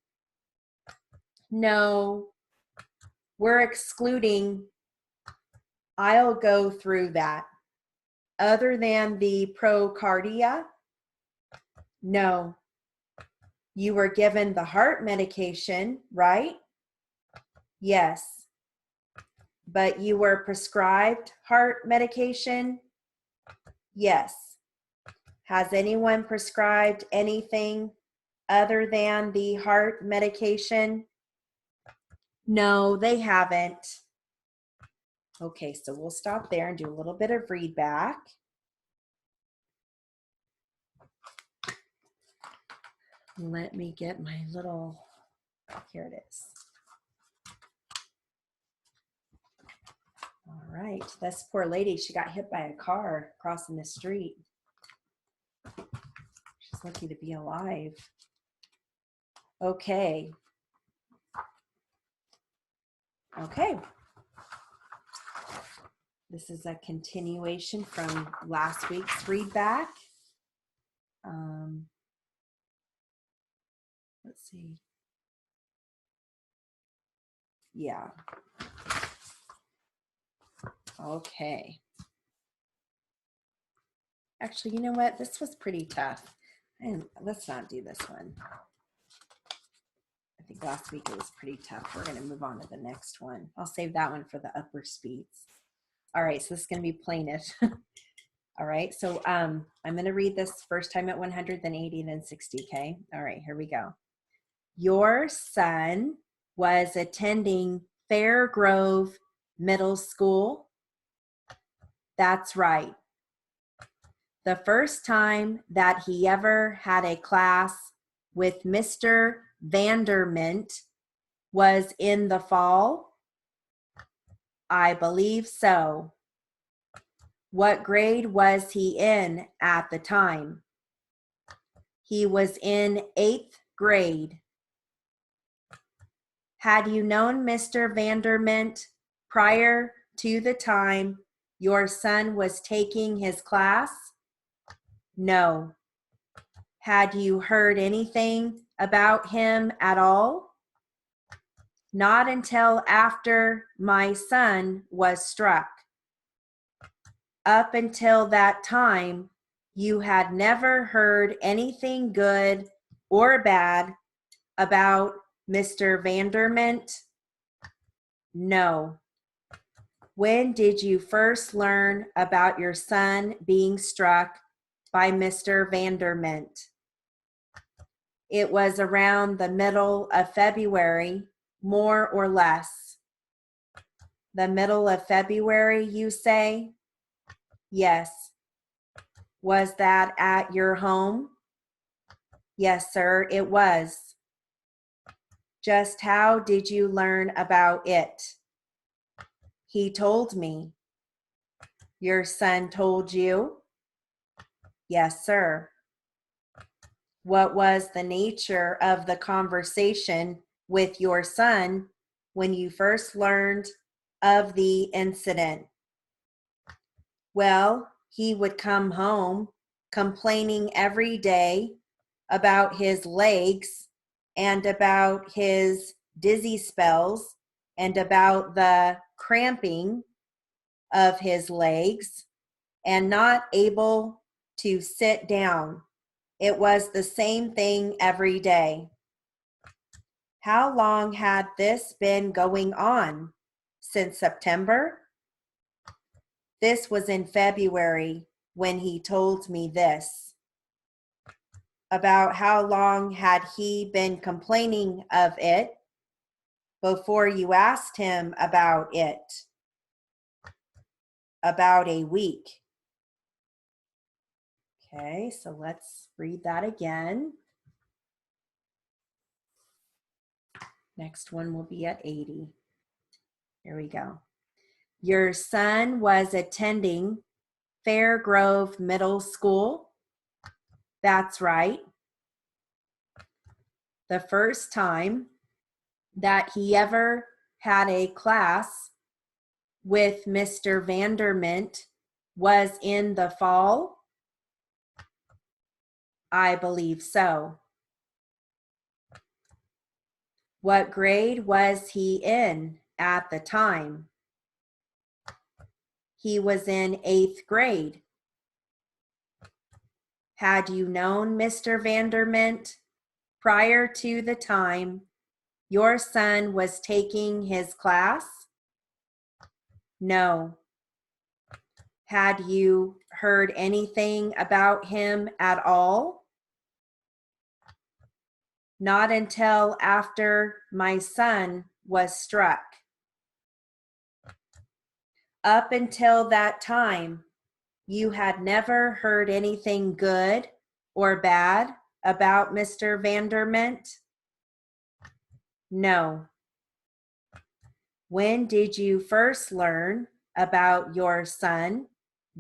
No, we're excluding. I'll go through that. Other than the procardia? No. You were given the heart medication, right? Yes. But you were prescribed heart medication? Yes. Has anyone prescribed anything other than the heart medication? No, they haven't. Okay, so we'll stop there and do a little bit of read back. Let me get my little, here it is. All right, this poor lady, she got hit by a car crossing the street. She's lucky to be alive. Okay. Okay. This is a continuation from last week's read back. Let's see. Yeah. Okay. Actually, you know what? This was pretty tough. And let's not do this one. I think last week it was pretty tough. We're going to move on to the next one. I'll save that one for the upper speeds. All right, so this is going to be plaintiff. All right, so I'm going to read this first time at 100, then 80, then 60, okay? All right, here we go. Your son was attending Fairgrove Middle School. That's right. The first time that he ever had a class with Mr. Vandermen was in the fall? I believe so. What grade was he in at the time? He was in 8th grade. Had you known Mr. Vandermen prior to the time your son was taking his class? No. Had you heard anything about him at all? Not until after my son was struck. Up until that time, you had never heard anything good or bad about Mr. Vandermen? No. When did you first learn about your son being struck by Mr. Vandermen? It was around the middle of February, more or less. The middle of February, you say? Yes. Was that at your home? Yes, sir, it was. Just how did you learn about it? He told me. Your son told you? Yes, sir. What was the nature of the conversation with your son when you first learned of the incident? Well, he would come home complaining every day about his legs and about his dizzy spells and about the cramping of his legs and not able to sit down. It was the same thing every day. How long had this been going on? Since September? This was in February when he told me this. About how long had he been complaining of it before you asked him about it? About a week. Okay, so let's read that again. Next one will be at 80. Here we go. Your son was attending Fairgrove Middle School. That's right. The first time that he ever had a class with Mr. Vandermen was in the fall? I believe so. What grade was he in at the time? He was in 8th grade. Had you known Mr. Vandermen prior to the time your son was taking his class? No. Had you heard anything about him at all? Not until after my son was struck. Up until that time, you had never heard anything good or bad about Mr. Vandermen? No. When did you first learn about your son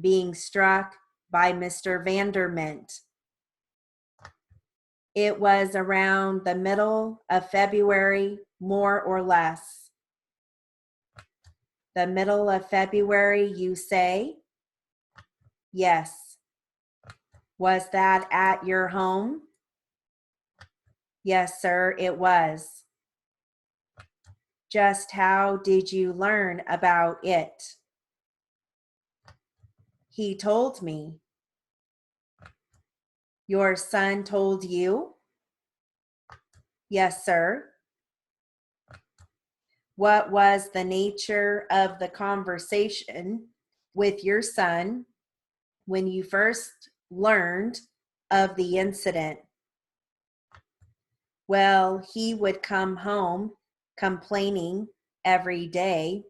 being struck by Mr. Vandermen? It was around the middle of February, more or less. The middle of February, you say? Yes. Was that at your home? Yes, sir, it was. Just how did you learn about it? He told me. Your son told you? Yes, sir. What was the nature of the conversation with your son when you first learned of the incident? Well, he would come home complaining every day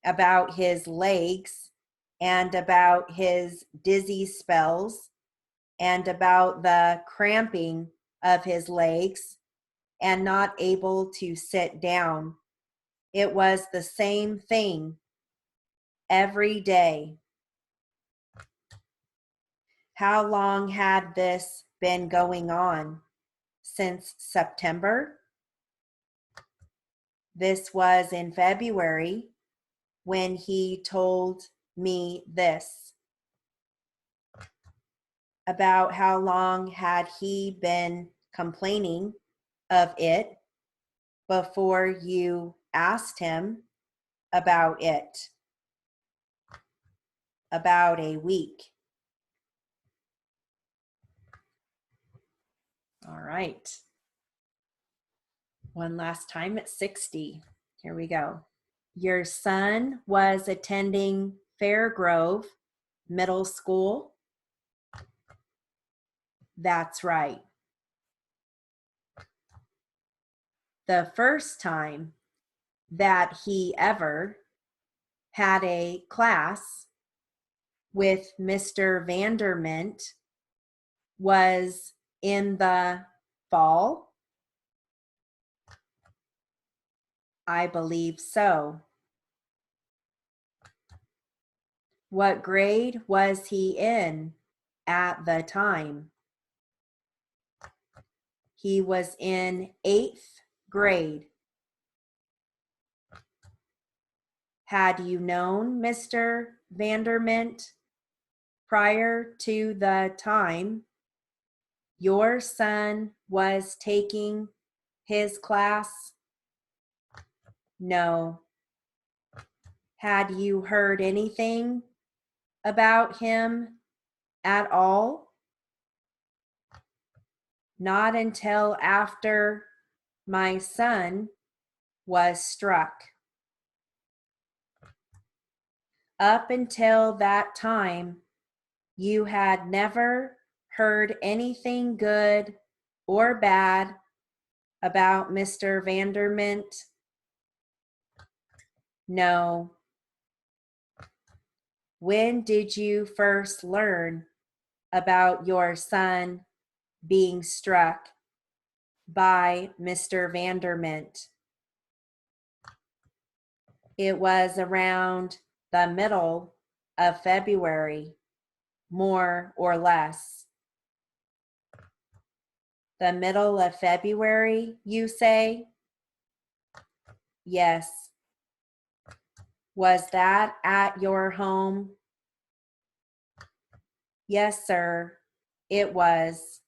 about his legs and about his dizzy spells and about the cramping of his legs and not able to sit down. It was the same thing every day. How long had this been going on? Since September? This was in February when he told me this. About how long had he been complaining of it before you asked him about it? About a week. All right. One last time at 60. Here we go. Your son was attending Fairgrove Middle School. That's right. The first time that he ever had a class with Mr. Vandermen was in the fall? I believe so. What grade was he in at the time? He was in 8th grade. Had you known Mr. Vandermen prior to the time your son was taking his class? No. Had you heard anything about him at all? Not until after my son was struck. Up until that time, you had never heard anything good or bad about Mr. Vandermen? No. When did you first learn about your son being struck by Mr. Vandermen? It was around the middle of February, more or less. The middle of February, you say? Yes. Was that at your home? Yes, sir, it was.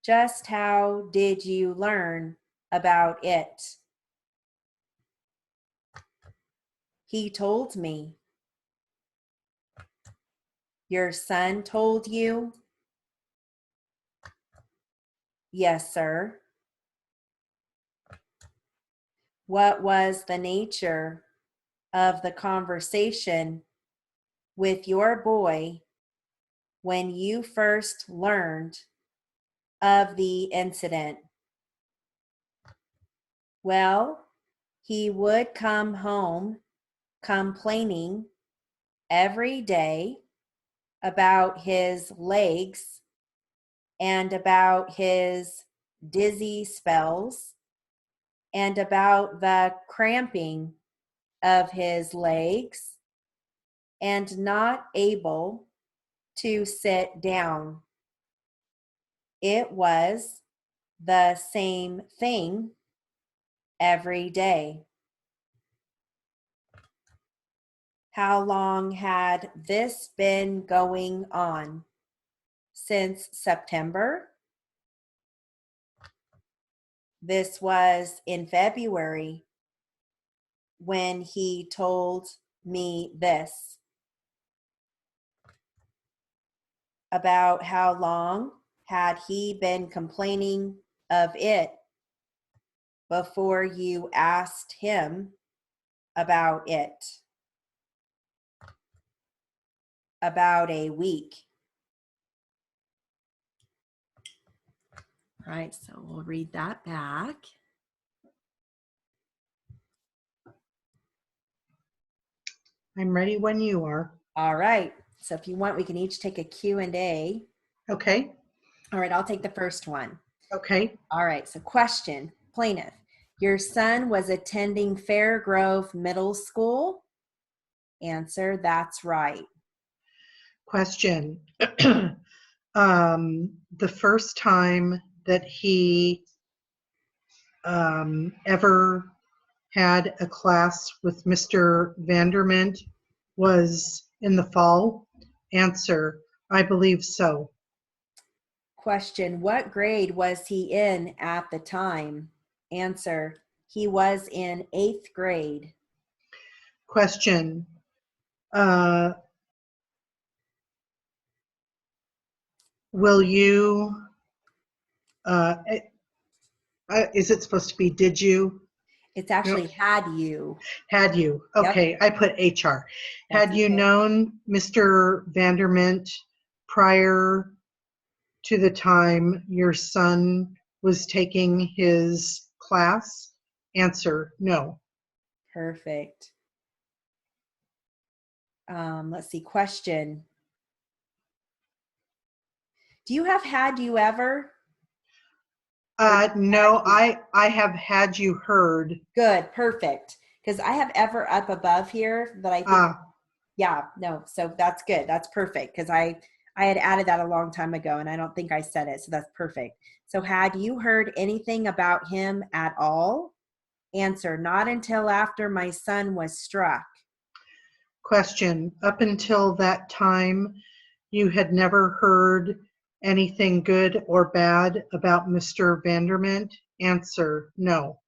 Just how did you learn about it? He told me. Your son told you? Yes, sir. What was the nature of the conversation with your boy when you first learned of the incident? Well, he would come home complaining every day about his legs and about his dizzy spells and about the cramping of his legs and not able to sit down. It was the same thing every day. How long had this been going on? Since September? This was in February when he told me this. About how long had he been complaining of it before you asked him about it? About a week. All right, so we'll read that back. I'm ready when you are. All right, so if you want, we can each take a Q&A. Okay. All right, I'll take the first one. Okay. All right, so question, plaintiff. Your son was attending Fairgrove Middle School? Answer, that's right. Question. The first time that he ever had a class with Mr. Vanderment was in the fall? Answer, I believe so. Question, what grade was he in at the time? Answer, he was in 8th grade. Question, will you, is it supposed to be did you? It's actually had you. Had you. Okay, Yep. I put HR. That's Had you okay. known Mr. Vanderment prior to the time your son was taking his class? Answer, no. Perfect. Let's see, question. Do you have had you ever? No, I have had you heard. Good, perfect. Because I have ever up above here that I think, yeah, no, so that's good. That's perfect because I had added that a long time ago and I don't think I said it, so that's perfect. So had you heard anything about him at all? Answer, not until after my son was struck. Question, up until that time, you had never heard anything good or bad about Mr. Vanderment? Answer, no.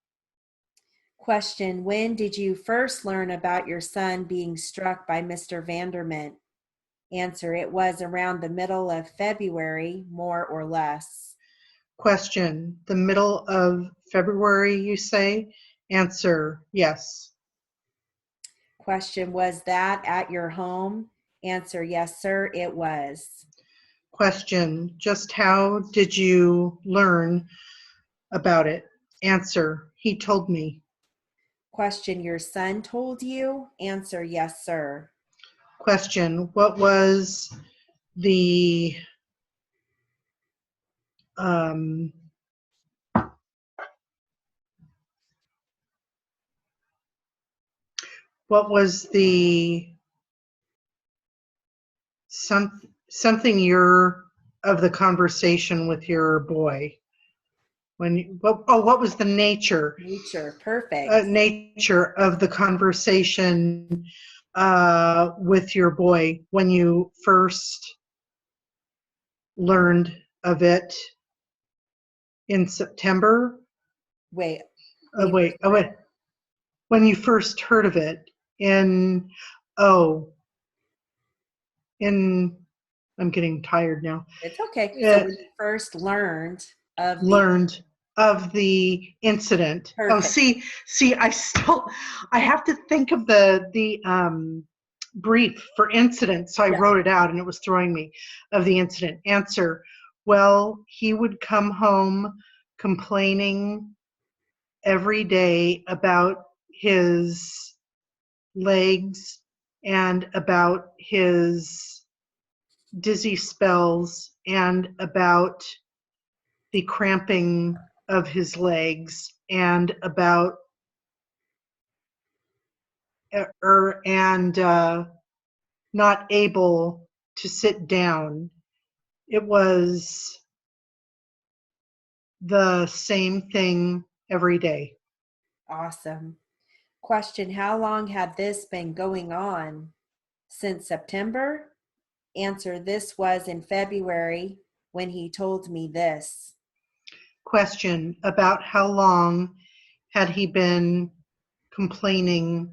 Question, when did you first learn about your son being struck by Mr. Vanderment? Answer, it was around the middle of February, more or less. Question, the middle of February, you say? Answer, yes. Question, was that at your home? Answer, yes, sir, it was. Question, just how did you learn about it? Answer, he told me. Question, your son told you? Answer, yes, sir. Question, the um, what was the something of the conversation with your boy? What was the nature Perfect. nature of the conversation with your boy when you first learned of it in September? Wait. Wait. When you first heard of it in in I'm getting tired now. It's okay. So when you first learned of the incident. Perfect. I have to think of the brief for incident, so I wrote it out and it was throwing me, of the incident. Answer, well, he would come home complaining every day about his legs and about his dizzy spells and about the cramping of his legs and about not able to sit down. It was the same thing every day. Awesome. Question, how long had this been going on? Since September? Answer, this was in February when he told me this. Question, about how long had he been complaining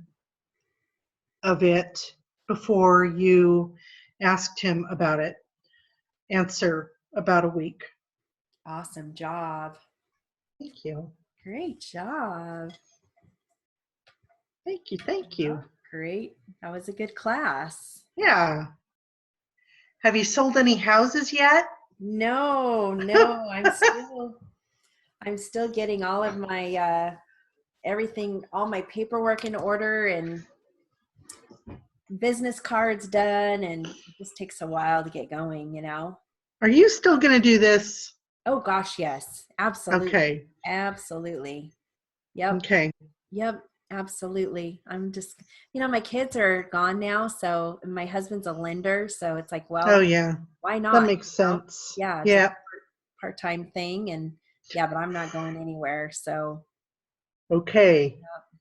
of it before you asked him about it? Answer, about a week. Awesome job. Thank you. Great job. Thank you. Great. That was a good class. Yeah. Have you sold any houses yet? No, I'm still getting all of my everything, all my paperwork in order and business cards done, and it just takes a while to get going, you know. Are you still going to do this? Oh gosh, yes. Absolutely. Okay. Absolutely. Yep. Okay. Yep. Absolutely. I'm just, my kids are gone now, so my husband's a lender, so it's like, well, oh yeah, why not? That makes sense. Yeah. It's a part-time thing, and yeah, but I'm not going anywhere. So. Okay.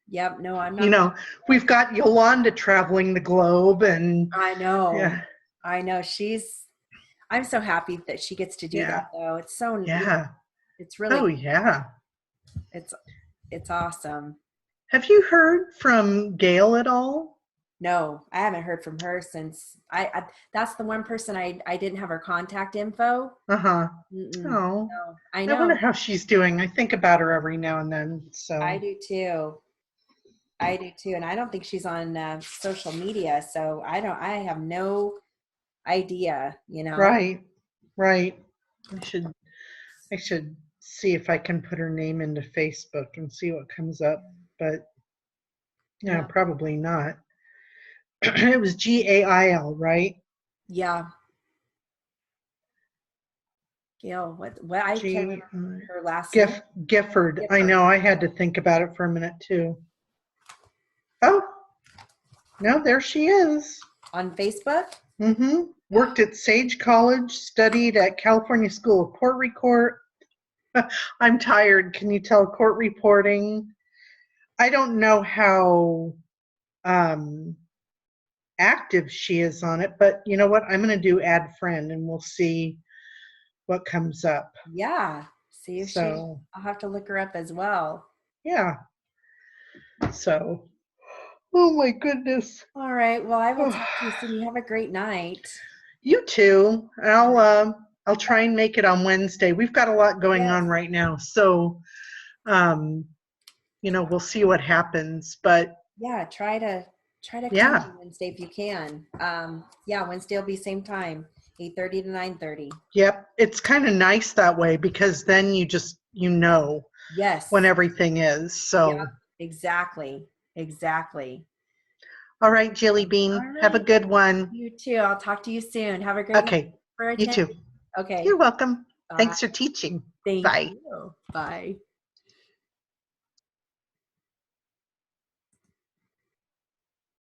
Yep. No, I'm not. We've got Yolanda traveling the globe, and I know. Yeah. I know. I'm so happy that she gets to do that, though. It's so. Yeah. It's really. Oh yeah. It's awesome. Have you heard from Gail at all? No, I haven't heard from her since I that's the one person I didn't have her contact info. Uh-huh. Mm-mm. Oh. No, I I wonder know. how she's doing. I think about her every now and then. So I do too. And I don't think she's on social media, so I have no idea, Right. I should see if I can put her name into Facebook and see what comes up, but Yeah. probably not. It was Gail, right? Yeah. Gail, what I can't remember her last name. Gifford. I know, I had to think about it for a minute too. Oh, no, there she is. On Facebook? Mm-hmm. Worked at Sage College, studied at California School of Court Report. I'm tired. Can you tell? Court reporting. I don't know how active she is on it, but you know what? I'm going to do add friend and we'll see what comes up. Yeah. See if I'll have to look her up as well. Yeah. So, oh my goodness. All right. Well, I will talk to you soon. You have a great night. You too. I'll try and make it on Wednesday. We've got a lot going on right now. So, we'll see what happens, but yeah, try to come on Wednesday if you can. Wednesday will be same time. 8:30 to 9:30. Yep. It's kind of nice that way because then you know Yes. when everything is. So. Yep. Exactly. Exactly. All right, Jilly Bean. All right. Have a good one. You too. I'll talk to you soon. Have a great night. Okay. For You too. Okay. You're welcome. Bye. Thanks for teaching. Thank Bye. you. Bye.